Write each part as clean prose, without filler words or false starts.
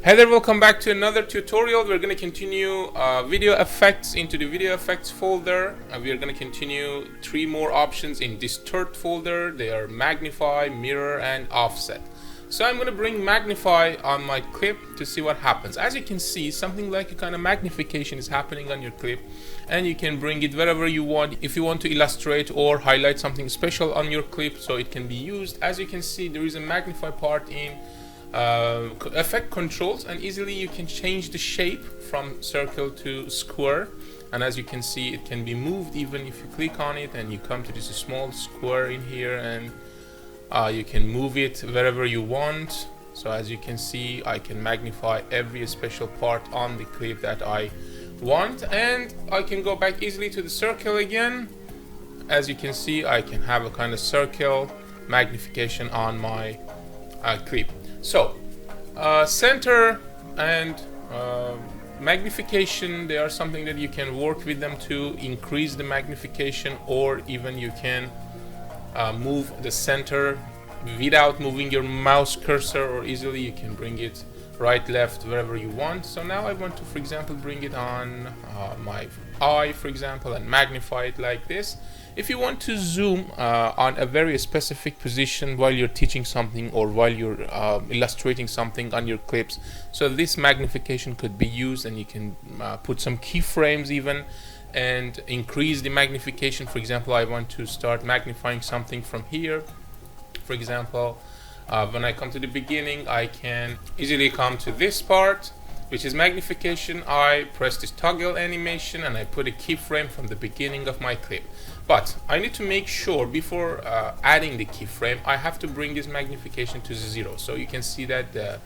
Hey there, welcome back to another tutorial. We're going to continue video effects into the video effects folder. We are going to continue 3 more options in this third folder. They are magnify, mirror, and offset. So I'm going to bring magnify on my clip to see what happens. As you can see, something like a kind of magnification is happening on your clip, and you can bring it wherever you want. If you want to illustrate or highlight something special on your clip, so it can be used. As you can see, there is a magnify part in effect controls, and easily you can change the shape from circle to square, and as you can see, it can be moved even if you click on it and you come to this small square in here, and you can move it wherever you want. So as you can see, I can magnify every special part on the clip that I want, and I can go back easily to the circle again. As you can see, I can have a kind of circle magnification on my clip. So center and magnification, they are something that you can work with them to increase the magnification, or even you can move the center without moving your mouse cursor, or easily you can bring it right, left, wherever you want. So now I want to, for example, bring it on my eye, for example, and magnify it like this. If you want to zoom on a very specific position while you're teaching something or while you're illustrating something on your clips, so this magnification could be used, and you can put some keyframes even and increase the magnification. For example, I want to start magnifying something from here. For example, when I come to the beginning, I can easily come to this part, which is magnification. I press this toggle animation and I put a keyframe from the beginning of my clip. But I need to make sure before adding the keyframe, I have to bring this magnification to 0. So you can see that the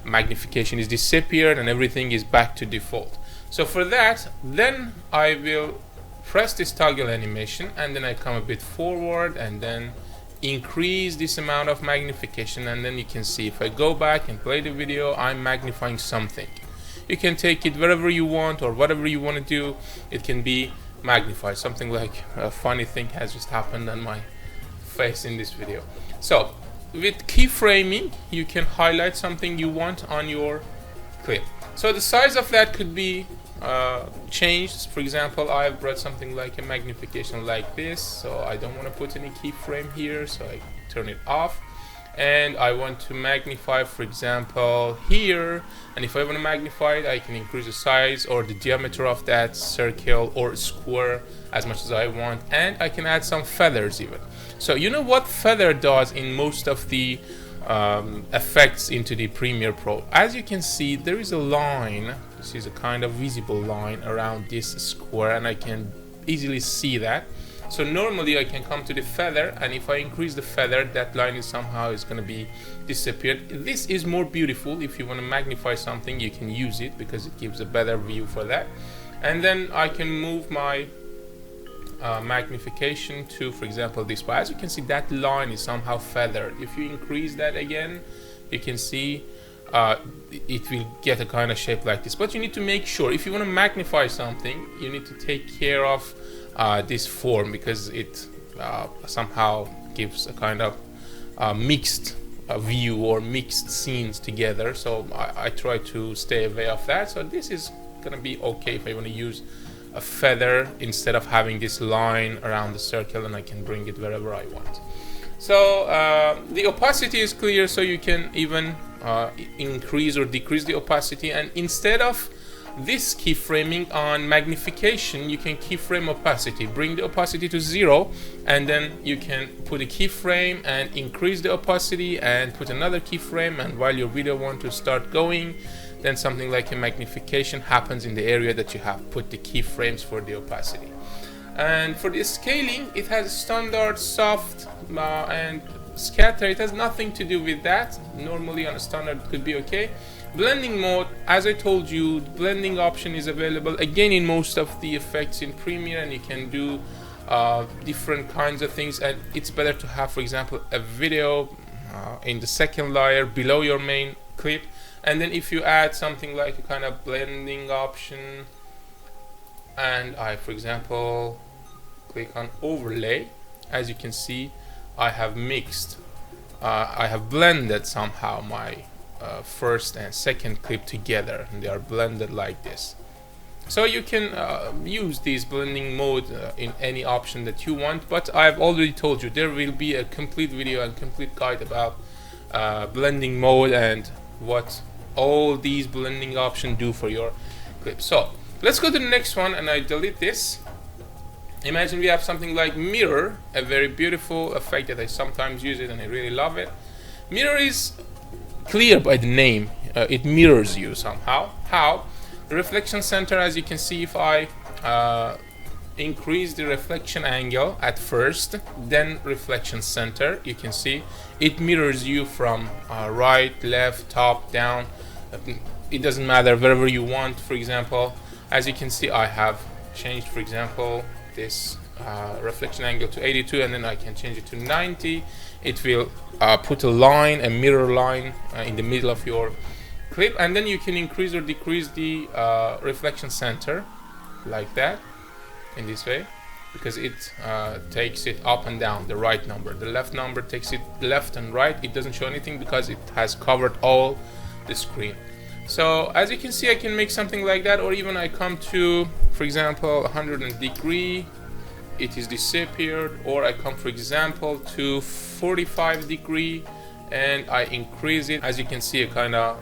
magnification is disappeared and everything is back to default. So for that, then I will press this toggle animation, and then I come a bit forward and then increase this amount of magnification, and then you can see if I go back and play the video, I'm magnifying something. You can take it wherever you want, or whatever you want to do, it can be magnified. Something like a funny thing has just happened on my face in this video. So with keyframing, you can highlight something you want on your clip. So the size of that could be changed. For example, I've brought something like a magnification like this, so I don't want to put any keyframe here, so I turn it off. And I want to magnify, for example, here, and if I want to magnify it, I can increase the size or the diameter of that circle or square as much as I want, and I can add some feathers even. So you know what feather does in most of the effects into the Premiere Pro. As you can see, there is a line. This is a kind of visible line around this square, and I can easily see that. So normally I can come to the feather, and if I increase the feather, that line is somehow going to be disappeared. This is more beautiful. If you want to magnify something, you can use it because it gives a better view for that. And then I can move my magnification to, for example, this. But as you can see, that line is somehow feathered. If you increase that again, you can see it will get a kind of shape like this. But you need to make sure, if you want to magnify something, you need to take care of this form, because it somehow gives a kind of mixed view or mixed scenes together. So I try to stay away of that. So this is gonna be okay if I want to use a feather instead of having this line around the circle, and I can bring it wherever I want. So the opacity is clear, so you can even increase or decrease the opacity, and instead of this keyframing on magnification, you can keyframe opacity. Bring the opacity to 0, and then you can put a keyframe and increase the opacity and put another keyframe, and while your video wants to start going, then something like a magnification happens in the area that you have put the keyframes for the opacity. And for the scaling, it has standard, soft, and scatter. It has nothing to do with that. Normally on a standard it could be okay. Blending mode, as I told you, the blending option is available again in most of the effects in Premiere, and you can do different kinds of things. And it's better to have, for example, a video in the second layer below your main clip, and then if you add something like a kind of blending option, and I, for example, click on overlay, as you can see, I have mixed, I have blended somehow my first and second clip together, and they are blended like this. So you can use this blending mode in any option that you want, but I've already told you there will be a complete video and complete guide about blending mode and what all these blending options do for your clip. So let's go to the next one, and I delete this. Imagine we have something like mirror, a very beautiful effect that I sometimes use it and I really love it. Mirror is clear by the name, it mirrors you somehow. How? The reflection center, as you can see, if I increase the reflection angle at first, then reflection center, you can see it mirrors you from right, left, top, down. It doesn't matter, wherever you want. For example, as you can see, I have changed, for example, this reflection angle to 82, and then I can change it to 90. It will put a line, a mirror line in the middle of your clip, and then you can increase or decrease the reflection center like that, in this way, because it takes it up and down, the right number. The left number takes it left and right. It doesn't show anything because it has covered all the screen. So as you can see, I can make something like that, or even I come to, for example, 100 degree, it is disappeared, or I come, for example, to 45 degree and I increase it. As you can see, a kind of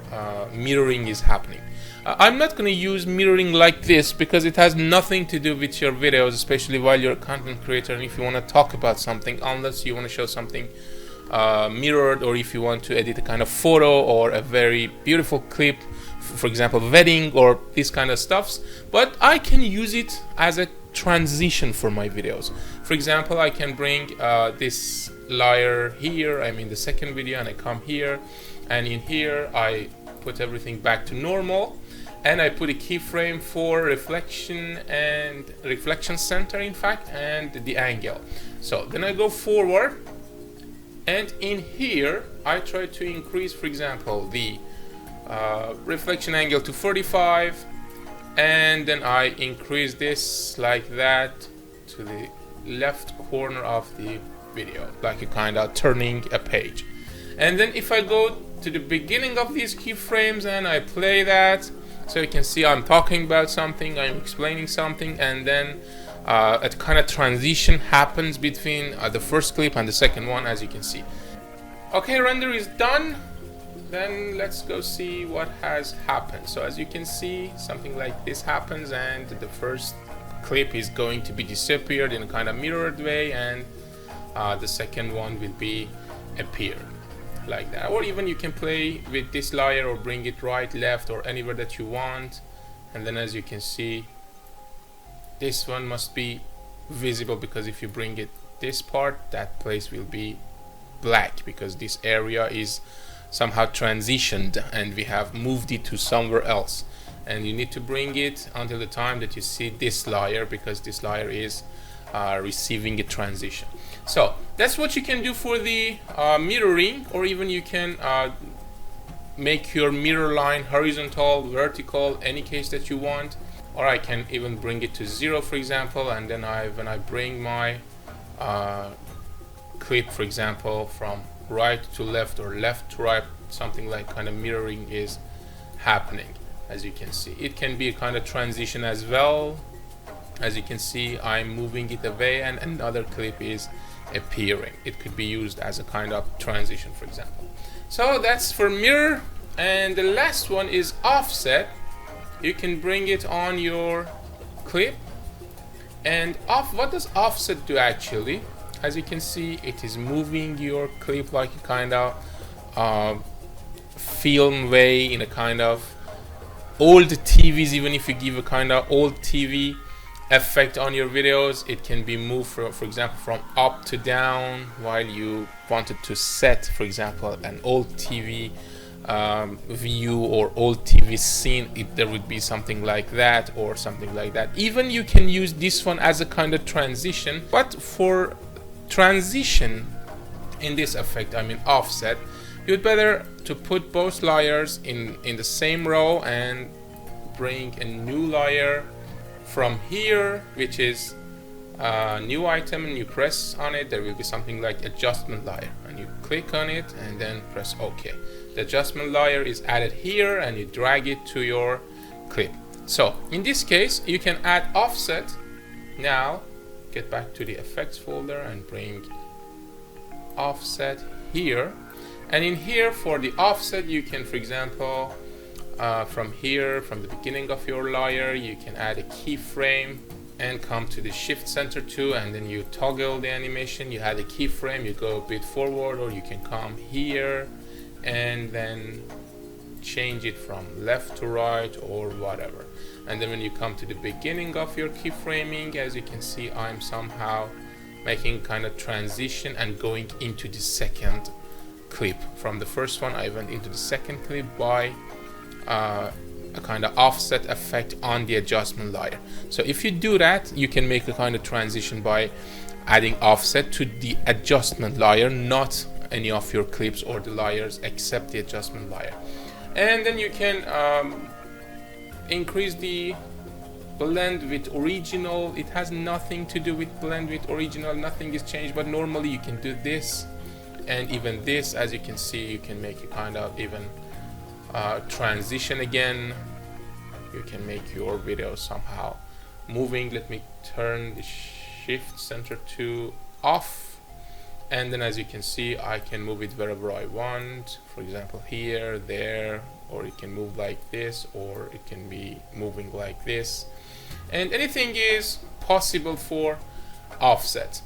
mirroring is happening. I'm not going to use mirroring like this because it has nothing to do with your videos, especially while you're a content creator and if you want to talk about something, unless you want to show something mirrored, or if you want to edit a kind of photo or a very beautiful clip, for example wedding or this kind of stuffs. But I can use it as a transition for my videos. For example, I can bring this layer here, I'm in the second video, and I come here, and in here I put everything back to normal, and I put a keyframe for reflection and reflection center, in fact, and the angle. So then I go forward, and in here I try to increase, for example, the reflection angle to 45, and then I increase this like that to the left corner of the video, like a kind of turning a page. And then if I go to the beginning of these keyframes and I play that, so you can see I'm talking about something, I'm explaining something, and then a kind of transition happens between the first clip and the second one, as you can see. Okay, render is done. Then let's go see what has happened. So as you can see, something like this happens, and the first clip is going to be disappeared in a kind of mirrored way, and the second one will be appear like that. Or even you can play with this layer or bring it right, left, or anywhere that you want, and then as you can see, this one must be visible, because if you bring it this part, that place will be black because this area is somehow transitioned and we have moved it to somewhere else, and you need to bring it until the time that you see this layer, because this layer is receiving a transition. So that's what you can do for the mirroring, or even you can make your mirror line horizontal, vertical, any case that you want. Or I can even bring it to 0, for example, and then when I bring my clip, for example, from right to left or left to right, something like kind of mirroring is happening. As you can see, it can be a kind of transition as well. As you can see, I'm moving it away and another clip is appearing. It could be used as a kind of transition, for example. So that's for mirror. And the last one is offset. You can bring it on your clip, and what does offset do actually? As you can see, it is moving your clip like a kind of film way, in a kind of old TVs. Even if you give a kind of old TV effect on your videos, it can be moved for example from up to down, while you wanted to set, for example, an old TV view or old TV scene. There would be something like that or something like that. Even you can use this one as a kind of transition, but for transition in this effect, I mean offset, you'd better to put both layers in the same row and bring a new layer from here, which is a new item, and you press on it. There will be something like adjustment layer, and you click on it and then press OK. The adjustment layer is added here and you drag it to your clip. So in this case, you can add offset. Now get back to the effects folder and bring offset here. And in here for the offset, you can, for example, from here, from the beginning of your layer, you can add a keyframe and come to the shift center 2, and then you toggle the animation. You add a keyframe, you go a bit forward, or you can come here and then change it from left to right or whatever. And then when you come to the beginning of your keyframing, as you can see, I'm somehow making kind of transition and going into the second clip. From the first one I went into the second clip by a kind of offset effect on the adjustment layer. So if you do that, you can make a kind of transition by adding offset to the adjustment layer, not any of your clips or the layers except the adjustment layer. And then you can increase the blend with original. It has nothing to do with blend with original, nothing is changed, but normally you can do this and even this. As you can see, you can make a kind of even transition again. You can make your video somehow moving. Let me turn the shift center 2 off, and then as you can see, I can move it wherever I want. For example, here, there, or it can move like this, or it can be moving like this, and anything is possible for offset.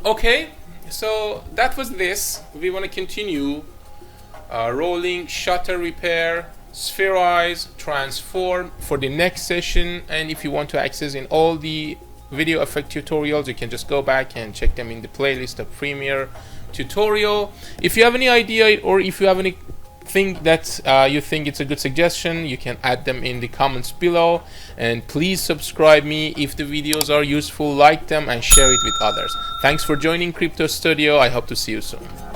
Okay, so that was this. We want to continue rolling, shutter repair, spherize, transform for the next session. And if you want to access in all the video effect tutorials, you can just go back and check them in the playlist of Premiere tutorial. If you have any idea, or if you have anything that you think it's a good suggestion, you can add them in the comments below. And please subscribe me if the videos are useful, like them and share it with others. Thanks for joining Crypto Studio. I hope to see you soon.